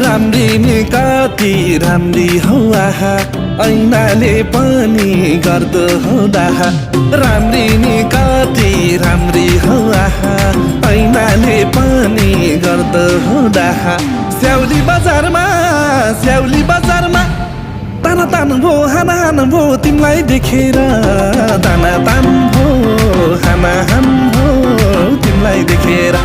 राम्री नि कति राम्री हौ आहा ऐनाले पनि गर्दो हौ डाहा राम्री नि कति राम्री हौ आहा ऐनाले पनि गर्दो हौ डाहा स्याउली बजारमा ताना तान भो हाना हान भो तिमीलाई देखेर ताना तान भो हाना हान भो तिमीलाई देखेर